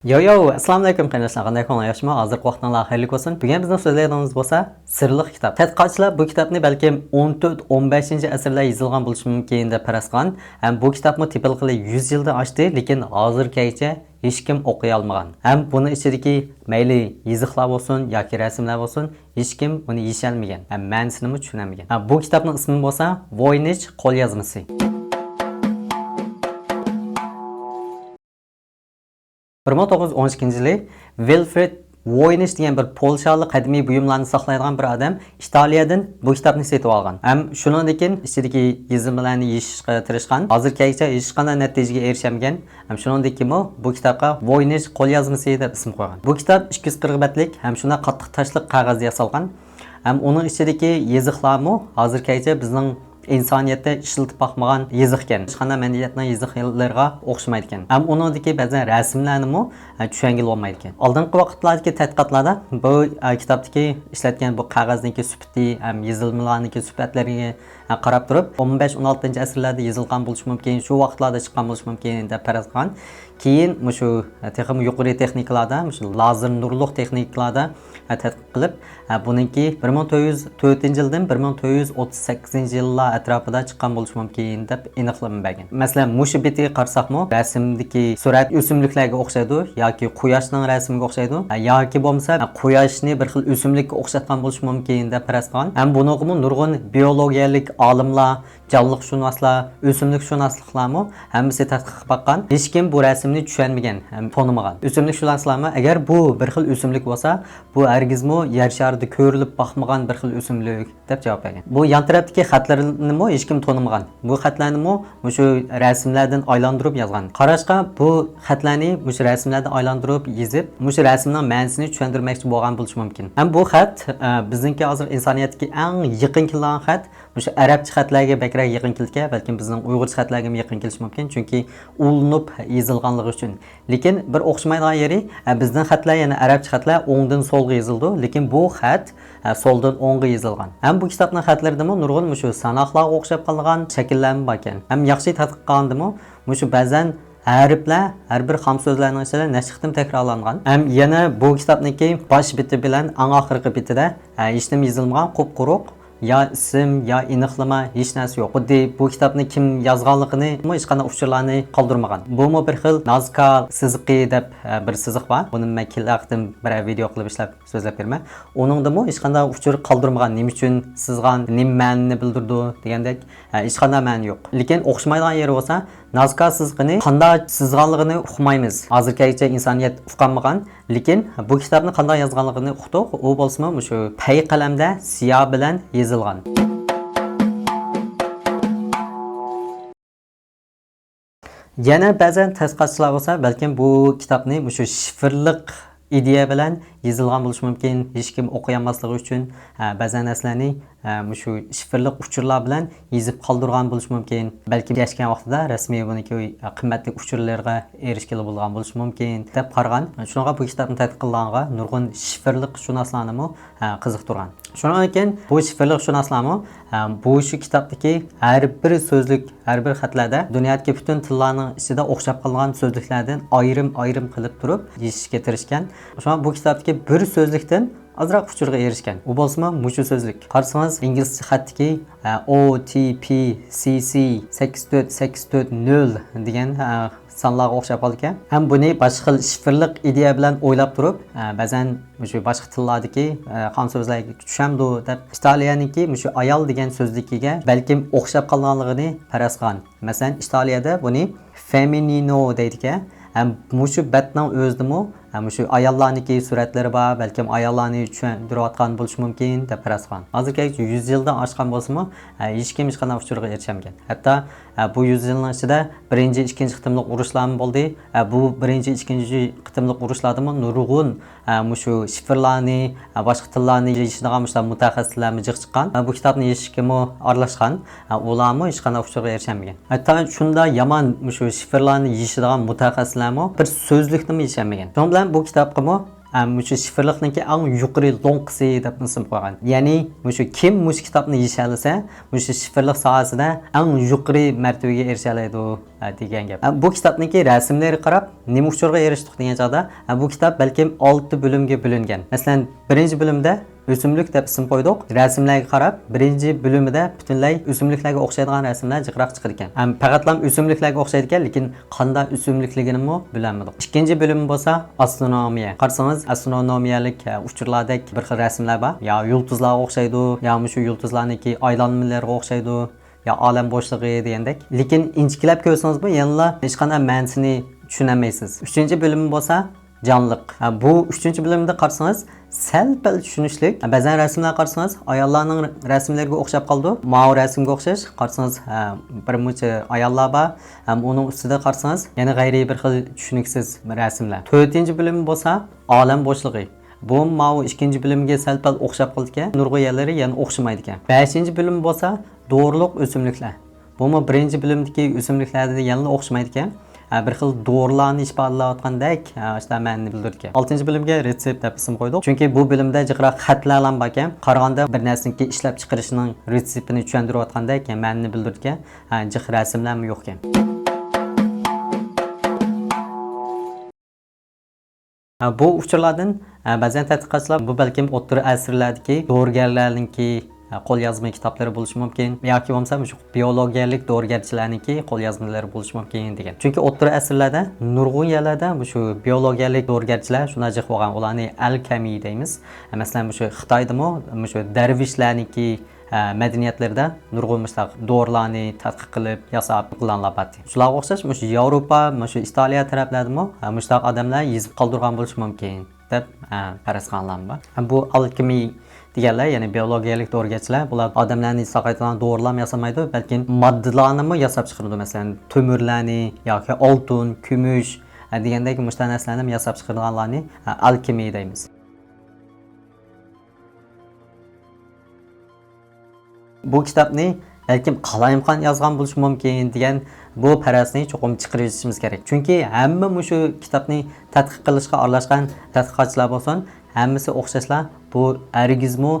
Assalomu alaykum qardoshlar, qanday qo'llayapsizmi? Hozir vaqtingizlar xayrli bo'lsin. Bugun bizning so'zlaydiganimiz bo'lsa, sirliq kitob. Tadqiqotchilar bu kitobni balkim 14-15-asrlarda yozilgan bo'lishi mumkin deb faraz qilgan. Ham bu kitobni tipikali 100 yilda ochdi, lekin hozirgacha hech kim o'qiy olmagan. Ham buni ichidagi mayli yoziqlar bo'lsin yoki rasmlar bo'lsin, hech kim uni yeshalmagan. Ham ma'nosini tushunamagan. Bu kitobning ismi bo'lsa, Voynich qo'lyozmasi. 1912 Wilfred Voynich degan bir polshalik qadimiy buyumlarni saqlaydigan bir odam Italiyadan bu kitobni sotib olgan. Ham shundan keyin ichidagi yozmalarni yechishga tirishgan. Hozirgacha hech qanday natijaga erishmagan. Ham shundan keyin bu kitobga Voynich qo'lyozmasi deb ism qo'ygan. Bu kitob 240 betlik, ham shuna qattiq tashliq qog'ozda yasalgan. Ham uning ichidagi yoziqlarmi hozirgacha bizning insoniyatda ishlatib boqmagan yoziq ekan. Hech qanday madaniyatning yoziqlariga o'xshamaydi ekan. Ham uningdagi ba'zan rasmlarni tushungan bo'lmaydi ekan. Oldingi vaqtlardagi tadqiqotlarda bu kitobdagi ishlatgan bu qog'ozniki sifati, ham yozilmalarniki sifatlariga qarab turib 15-16-asrlarda yozilgan bo'lishi mumkin, shu vaqtlarda chiqqan bo'lishi mumkin deb faraz qilgan. Keyin shu texnik yuqori texnikalarda, shu lazer nurliq texnikalarda tadqiq qilib, buningki 1404-yildan 1438-yillar atrofida chiqqan bo'lishi mumkin deb aniqlanmagan. Masalan, mushu betiga qarsaqmi, rasmdagi surat o'simliklarga o'xshaydi yoki quyoshning rasmiga o'xshaydi, yoki bo'lmasa quyoshni bir xil o'simlikka o'xshatgan bo'lishi mumkin deb faraz qilgan. Ham buningmi nurg'un biologiyalik olimlar, jonliqshunoslar, o'simlikshunosliklarmi hammasi tadqiq qilib boqqan. Hech kim bu rasmni tushunmagan, tonimagan. O'simlikshunoslarmi agar bu bir xil o'simlik bo'lsa, bu hargizmi yer sharida ko'rilib boqmagan bir xil o'simlik deb javob bergan. Bu yon tarafdagi xatlarni hech kim tonimagan. Bu xatlarni shu rasmlardan aylantirib yozgan. Qarashqa bu xatlarni shu rasmlardan aylantirib yozib, shu rasmning ma'nosini tushuntirmoqchi bo'lgan bo'lishi mumkin. Ham bu xat bizningki hozir insoniyatga eng yaqin kelgan xat, shu arabcha xatlarga bakrak yaqin kelgan, balkim bizning uyg'urcha xatlarga yaqin kelishi mumkin, chunki ulinib yozilganligi uchun. Lekin bir o'xshamaydigan yeri, bizning xatlar, ya'ni arabcha xatlar o'ngdan so'lga yozildi, lekin bu xat so'ldan o'ngga yozilgan. Ham bu kitobning xatlarida nurg'un shu sanoqlarga o'xshab qolgan shakllarmi bor ekan. Ham yaxshi tadqiq qilgandimi, shu ba'zan harflar har bir xam so'zlarning ichida nashqatim takrorlangan. Ham yana bu kitobniki bosh biti bilan eng oxirgi bitida hech nima yozilmagan, qup-quruq ya ism ya aniqlama hech narsa yo'q. Xuddi bu kitobni kim yozganligini hech qanday uchurlarni qoldirmagan. Bu bir xil nazka siziqi deb bir siziq bor. Buni men kelaqdim bir video qilib ishlab so'zlab berman. Uningda hech qanday uchur qoldirmagan. Nima uchun sizgan, nima ma'noni bildirdi degandek hech qanday ma'ni yo'q. Lekin o'xshamaydigan yeri bo'lsa, nazka siziqini qanday sizganligini uqmaymiz. Hozirgacha insoniyat uqmagan, lekin bu kitobni qanday yozganligini uqdik. U bo'lsa shu pay qalamda siyoh bilan yozilgan. Yana ba'zan tadqiqotchilar bo'lsa, balkim bu kitobni shu shifrliq ideya bilan yozilgan bo'lishi mumkin. Hech kim o'qiy olmasligi uchun ba'zan narsalarni shu shifrliq uchurlar bilan yozib qoldirgan bo'lishi mumkin. Balki yashgan vaqtida rasmiy buniki qimmatli uchurlarga erishgan bo'lgan bo'lishi mumkin deb qaragan. Shunga bu kitobni tadqiq qilganga nurg'un shifrliq shunoslarni qiziqtirgan. Shundan keyin bu shifrliq shunoslarni bu shu kitobdagi har bir so'zlik, har bir xatlarda dunyodagi butun tillarning ichida o'xshab qolgan so'zliklardan ayrim qilib turib yechishga tirishgan. Shunga bu kitobdagi bir so'zlikdan azroq uchurga erishgan. U bo'lsa mushu so'zlik. Qarasangiz inglizcha xatdagi OTPCC 84840 degan sonlarga o'xshab qoldi ekan. Ham buni boshqa xil shifrliq ideya bilan o'ylab turib, ba'zan shu boshqa tillardagi qon so'zlarga tushamdi deb Italiyaniki shu ayol degan so'zligiga balkim o'xshab qolganligini faraz qilgan. Masalan, Italiyada buni feminino deydi ekan. Ham shu batning o'zidimi shu ayollarniki suratlari bor, balkim ayollarni tushuntirayotgan bo'lishi mumkin deb faraz qilgan. Hozirgacha 100 yildan oshgan bo'lsa-mu, hech kim hech qanday uchurga erishmagan. Hatto bu 100 yilning ichida birinchi, ikkinchi qitimliq urushlar bo'ldi. Bu birinchi, ikkinchi qitimliq urushlarda nurg'un shu shifrlarni, boshqa tillarni yechadigan mutaxassislar jiq chiqqan. Bu kitobni yechishga aralashgan. Ularmi hech qanday uchurga erishmagan. Hatto shunda yomon shu shifrlarni yechadigan mutaxassislarmi bir so'zlikni yechmagan. Bu kitobga shu shifrliqniki eng yuqori lonqisi deb ism qo'ygan. Ya'ni shu kim shu kitobni yeshalasa, shu shifrliq sohasida eng yuqori martabaga erisha oladi degan gap. Bu kitobniki rasmlariga qarab nima uchurga erishdik degan chog'da bu kitob balkim 6 bo'limga bo'lingan. Masalan, birinchi bo'limda o'simlik deb ism qo'ydik. Rasmlarga qarab birinchi bo'limida butunlay o'simliklarga o'xshaydigan rasmlar jiqroq chiqar ekan. Faqatlam o'simliklarga o'xshaydi ekan, lekin qanday o'simlikligini bilmadik. Ikkinchi bo'lim bo'lsa astronomiya. Qarasangiz astronomiyalik uchurlardek bir xil rasmlar bor. Ya yulduzlarga o'xshaydi, ya shu yulduzlarniki aylanmalarga o'xshaydi. Ya olam bo'shlig'i degandek. Lekin inchiklab ko'rsangiz bu yanada hech qanday ma'nosini tushunmaysiz. 3-bo'lim bo'lsa canlıq. Bu 3-bo'limda qarasangiz sal-pal tushunishli. Ba'zan rasmlar qarasangiz ayollarning rasmlariga o'xshab qoldi. Ma'o rasmga o'xshash. Qarasangiz bir muncha ayollar bor. Uning ustida qarasangiz yana g'ayriy bir xil tushuniksiz rasmlar. 4-bo'lim bo'lsa olam bo'shlig'i. Bu ma'o 2-bo'limga sal-pal o'xshab qoldi-ki, nurg'oyalari yana o'xshamaydi ekan. 5-bo'lim bo'lsa doğruluq o'simliklar. Bu 1-bo'limdagi o'simliklarda yana o'xshamaydi ekan. Bir xil dorilarni ifodalayotgandek işte ma'noni bildirdi. 6-bo'limga retsept deb ism qo'ydik. Chunki bu bo'limda jiqroq xatlar ham bor ekan. Qaraganda bir narsaniki ishlab chiqarishning retseptini tushuntirayotgandek ma'noni bildirdi. Jiq rasmlar ham yo'q ekan. Bu uchurlardan ba'zan tadqiqotchilar bu balkim o'rta asrlardagi dorigarlarningki qo'lyozma kitoblari bo'lishi mumkin yoki bo'lmasa shu biologiyalik dorigarchilarniki qo'lyozmalari bo'lishi mumkin degan. Chunki o'rta asrlarda nurg'un yerlarda shu biologiyalik dorigarchilar shuna jiq bo'lgan, ularni alkemiy deymiz. Masalan, shu Xitoydami shu darvishlarniki madaniyatlarda nurg'un dorilarni tadqiq qilib yasab qilinadi. Shularga o'xshash shu Yevropa, shu Italiya taraflardami mushtaq odamlar yezib qoldirgan bo'lishi mumkin deb faraz qilinadi. Bu alkemiy deganlar, ya'ni biologiyalik dorigarchilar, bular odamlarni saqlaydigan dorilar yasamaydi, balki moddalarni yasab chiqaradi. Masalan, to'mirlarni yoki oltin, kumush degandek mushta narsalarni yasab chiqarganlarni alkemiy deymiz. Bu kitobni balkim Qalayimxon yozgan bo'lishi mumkin degan bu farazni cho'qim chiqarishimiz kerak. Chunki hamma shu kitobni tadqiq qilishga aralashgan tadqiqotchilar bo'lsin, hammasi o'xshashlar bu hargizmi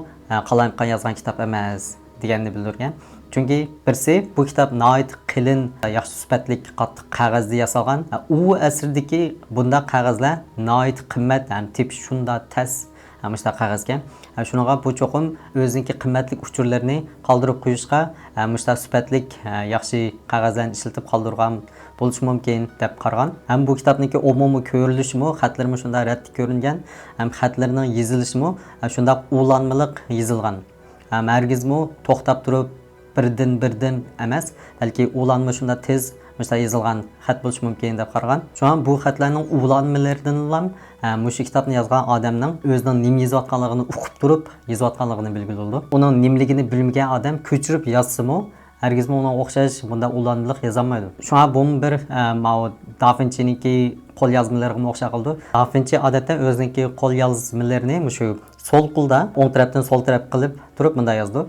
Qalayimxon yozgan kitob emas deganni bildirgan. Chunki birsi bu kitob nihoyat qalin, yaxshi sifatli qattiq qog'ozda yasalgan. U asrdagi bundaq qog'ozlar nihoyat qimmat, ham tip shunda tas Müştaq qog'ozga. Shunaqa bu cho'qim o'ziniki qimmatli uchurlarni qoldirib qo'yishga, müştaq sifatli yaxshi qog'ozdan ishlatib qoldirgan bo'lishi mumkin deb qaragan. Ham bu kitobniki umumiy ko'rinishimi, xatlarimi shunda ratli ko'ringan, ham xatlarning yozilishimi shunda ulanmaliq yozilgan. Ham hargizmi to'xtab turib birdan emas, balki ulanma shunda tez müştaq yozilgan xat bo'lishi mumkin deb qaragan. Şu an bu xatlarning ulanmalaridan ham shu kitobni yozgan odamning o'zining nima yozayotganligini o'qib turib yozayotganligini bilgili bo'ldi. Uning nimligini bilmagan odam ko'chirib yozsa-mu, hargizmi unga o'xshash bunda ulanmaliq yozolmaydi. Şu an bu bir Da Vinci'niki qo'l yozmalariga o'xshab qoldi. Da Vinci odatda o'ziniki qo'l yozmalarini shu sol qo'lda o'ng tarafdan so'l taraf qilib turib bunda yozdi.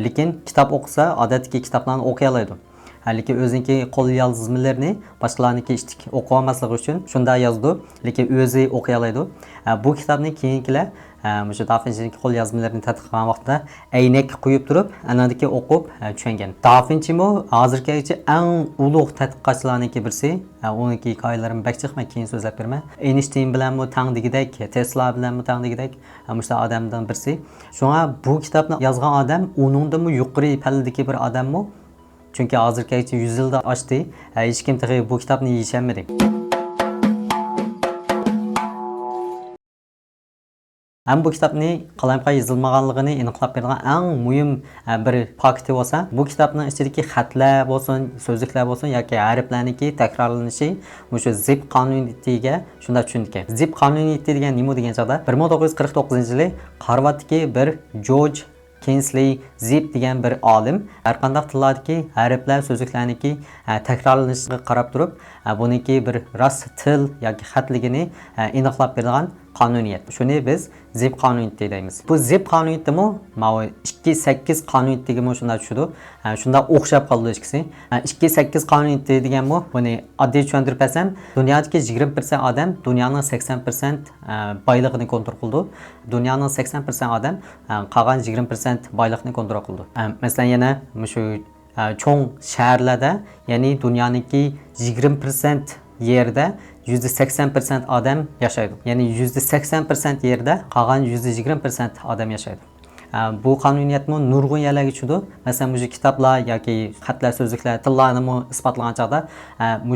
Lekin kitob o'qisa, odatdagi kitoblarni o'qiy oladi. Lekin o'ziniki qo'l yozmalarini boshqalarniki o'qiy olmasligi uchun shunda yozdi, lekin o'zi o'qiy oladi. Bu kitobni keyingilar shu Da Vinci'niki qo'l yozmalarini tadqiq qilgan vaqtda aynak qo'yib turib, anadagi o'qib tushungan. Da Vinci'mi hozirgacha eng ulug' tadqiqotchilarniki birisi. Uniki hikoyalarini bakchiqma keyin so'zlab berma. Einstein bilanmi tangdigidek, Tesla bilanmi tangdigidek shu odamdan birisi. Shunga bu kitobni yozgan odam uningdami yuqori palladagi bir odammi? Chunki hozirgacha 100 yilda oshdi, hech kim bu kitobni yeyolmadi. Ham bu kitobni Qalayimxon yozilmaganligini aniqlab bergan eng muhim bir fakti bo'lsa, bu kitobning ichidagi xatlar bo'lsin, so'zliklar bo'lsin yoki harflarniki takrorlanishi shu zip qonuniyatiga shunda tushundik. Zip qonuniyati degan nima degan chog'da 1949-yili Harvarddagi bir George Kingsley Zip degan bir olim har qanday tillardagi harflar, so'zliklarniki takrorlanishiga qarab turib, buniki bir rost til yoki xatligini aniqlab bergan qonuniyat. Shuni biz zip qonuniyati deymiz. Bu zip qonuniyatimi 2.8 qonuniyatiga shunda tushdi. Shunda o'xshab qoldi ikkisi. 2.8 qonuniyati deganmi, buni oddiy tushuntirib bersam, dunyodagi 20% odam dunyoning 80% boyligini kontrol qildi. Dunyoning 80% odam qolgan 20% boylikni kontrol qildi. Masalan, yana shu cho'ng shaharlarda, ya'ni dunyoning 20% yerda %80% odam yashaydi. Ya'ni %80% yerda qolgan %20% odam yashaydi. Bu qonuniyatni nurg'un yerlarga tushdi. Masalan, bu kitoblar yoki xatlar, so'zliklar, tillarni isbotlagan chog'da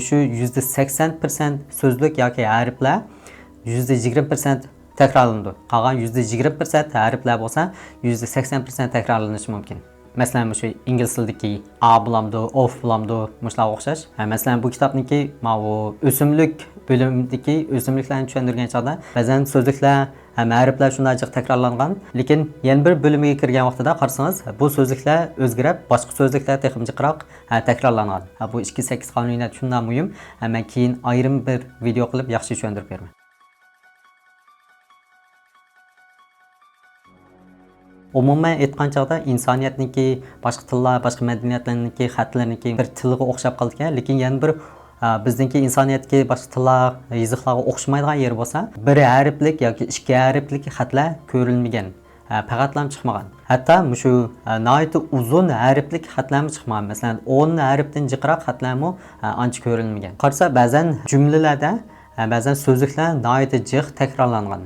shu %80% so'zlik yoki harflar %20% takrorlanadi. Qolgan %20% harflar bo'lsa, %80% takrorlanishi mumkin. Masalan, shu ingliz tilidagi a bulamdi, of bulamdi, mushlarga o'xshash. Masalan, bu kitobniki bu o'simlik bo'limidagi o'simliklarni tushuntirgan chog'da ba'zan so'zliklar harflar shunday jiq takrorlangan, lekin yana bir bo'limiga kirgan vaqtida qarasangiz, bu so'zliklar o'zgarib, boshqa so'zliklar texnik jiqroq takrorlangan. Bu 2.8 qonuniyat shunday muhim. Men keyin ayrim bir video qilib yaxshi tushuntirib beraman. Umuman aytgan chog'da insoniyatniki boshqa tillar, boshqa madaniyatlarniki, xatlarniki bir tilga o'xshab qolgan, lekin yana bir bizningki insoniyatga boshqa tillar, yoziqlarga o'xshamaydigan yer bo'lsa, bir harflik yoki ikki harflik xatlar ko'rilmagan. Faqatlam chiqmagan. Hatto shu nihoyat uzun harflik xatlar chiqmagan. Masalan, 10 harfdan jiqroq xatlar ancha ko'rilmagan. Qarasa, ba'zan jumlalarda, ba'zan so'zliklar nihoyat jiq takrorlangan.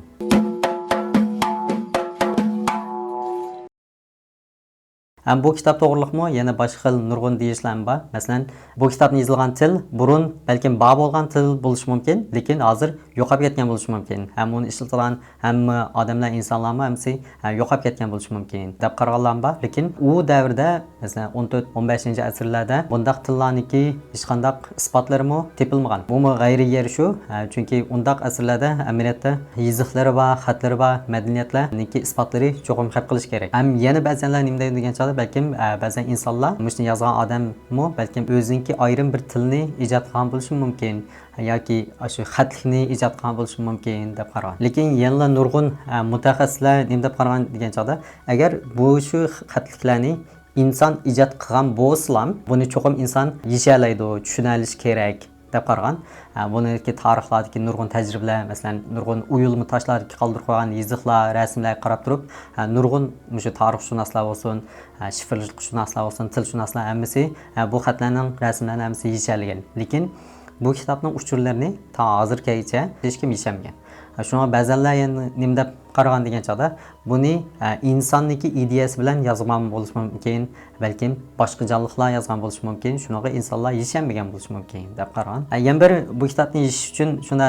Bu kitap to'g'riliqmi? Yana boshqa xil nurg'un deyishlar bor. Masalan, bu kitobni yozilgan til burun balkim bor bo'lgan til bo'lishi mumkin, lekin hozir yo'qolib ketgan bo'lishi mumkin. Ham uni ishlatgan hamma odamlar, insonlarmi hamsi yo'qolib ketgan bo'lishi mumkin deb qaraganlar bor. Lekin u davrda, masalan, 14-15-asrlarda bundaq tillarniki hech qanday isbotlarimi topilmagan. Bu g'ayri yer shu, chunki undaq asrlarda amaliyotda yoziqlari va xatlari va madaniyatlarniki isbotlari cho'qim hal qilish kerak. Ham yana ba'zanlar nima degan chog'da balkim ba'zan insonlar mushni yozgan odammi balkim o'ziniki ayrim bir tilni ijod qilgan bo'lishi mumkin yoki shu xatlikni ijod qilgan bo'lishi mumkin deb qaragan. Lekin yana nurg'un mutaxassislar nima deb qaragan degan chog'da, agar bu shu xatliklarni inson ijod qilgan bo'lsa, buni cho'qim inson yeshalaydi, tushuna olish kerak deb qaragan. Buniki tarixlardagi nurg'un tajribalar, masalan, nurg'un uyulma toshlardagi qoldirib qo'ygan yoziqlar, rasmlarga qarab turib, nurg'un shu tarixshunoslar bo'lsin, shifrlashunoslar bo'lsin, tilshunoslar hammasi bu xatlarning rasmlarini hammasi yeshalgan. Lekin bu kitobning uchurlarini ta hozirgacha hech kim yeshamagan. Shunga ba'zanlar endi nima deb qaragan degan chog'da, buni insonniki ideyasi bilan yozgan bo'lishi mumkin, balkim boshqa jonliqlar yozgan bo'lishi mumkin, shunaqa insonlar yeshanmagan bo'lishi mumkin deb qaragan. Yana bir bu kitobni yeyish uchun shunda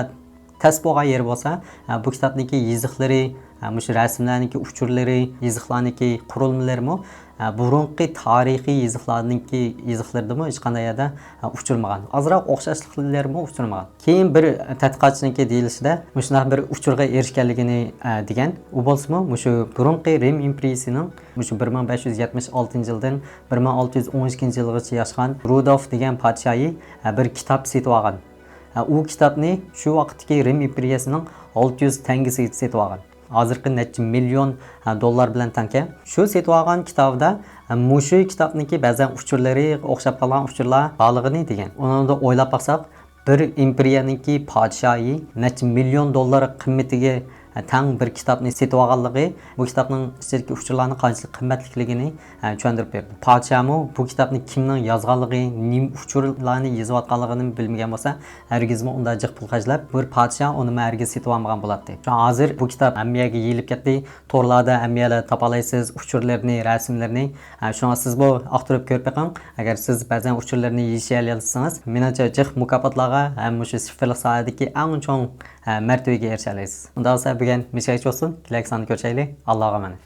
tas bo'lgan yer bo'lsa, bu kitobniki yoziqlari, shu rasmlarniki uchurlari, yoziqlarniki qurilmalarimi burunqi tarixiy yoziqlardami hech qanday yerda uchirmagan. Ozroq o'xshashliklarmi uchirmagan. Keyin bir tadqiqotchiniki deyilishida shunday bir uchurga erishganligini degan, u bo'lsa-mu shu burunqi Rim imperiyasining shu 1576-yildan 1612-yilgacha yashagan Rudolf degan podshoyi bir kitob setib olgan. U kitobni shu vaqtdagi Rim imperiyasining 600 tangasiga setib olgan. Hozirgi necha million dollar bilan tanka. Shu setib olgan kitobda shu kitobniki ba'zan uchurlari o'xshab qolgan uchurlar borligini degan. Uni o'ylab baqsaq, bir imperiyaniki podshoyi necha million dollar qimmatiga tang bir kitobni setib olganligi bu kitobning ichidagi uchurlarning qanchalik qimmatligini tushuntirib berdi. Podshomi bu kitobni kimning yozganligi, nim uchurlarni yozayotganligini bilmagan bo'lsa, hargizmi unda jiq pul qajlab bir podsho uni hargiz setib olmagan bo'ladi. Hozir bu kitob hammaga yeyilib ketdi. To'rlarda hammalar topa olasiz uchurlarni, rasmlarni. Shunga siz bu aqtirib ko'rib beqing. Agar siz ba'zan uchurlarni yeshay olsangiz, menimcha jiq mukofotlarga ham shu sifirlik sohadagi eng chong martabaga erisha olasiz. Unda bo'lsa bugun mishaych bo'lsin. Kelasi sonni ko'rishaylik. Allohga emanet.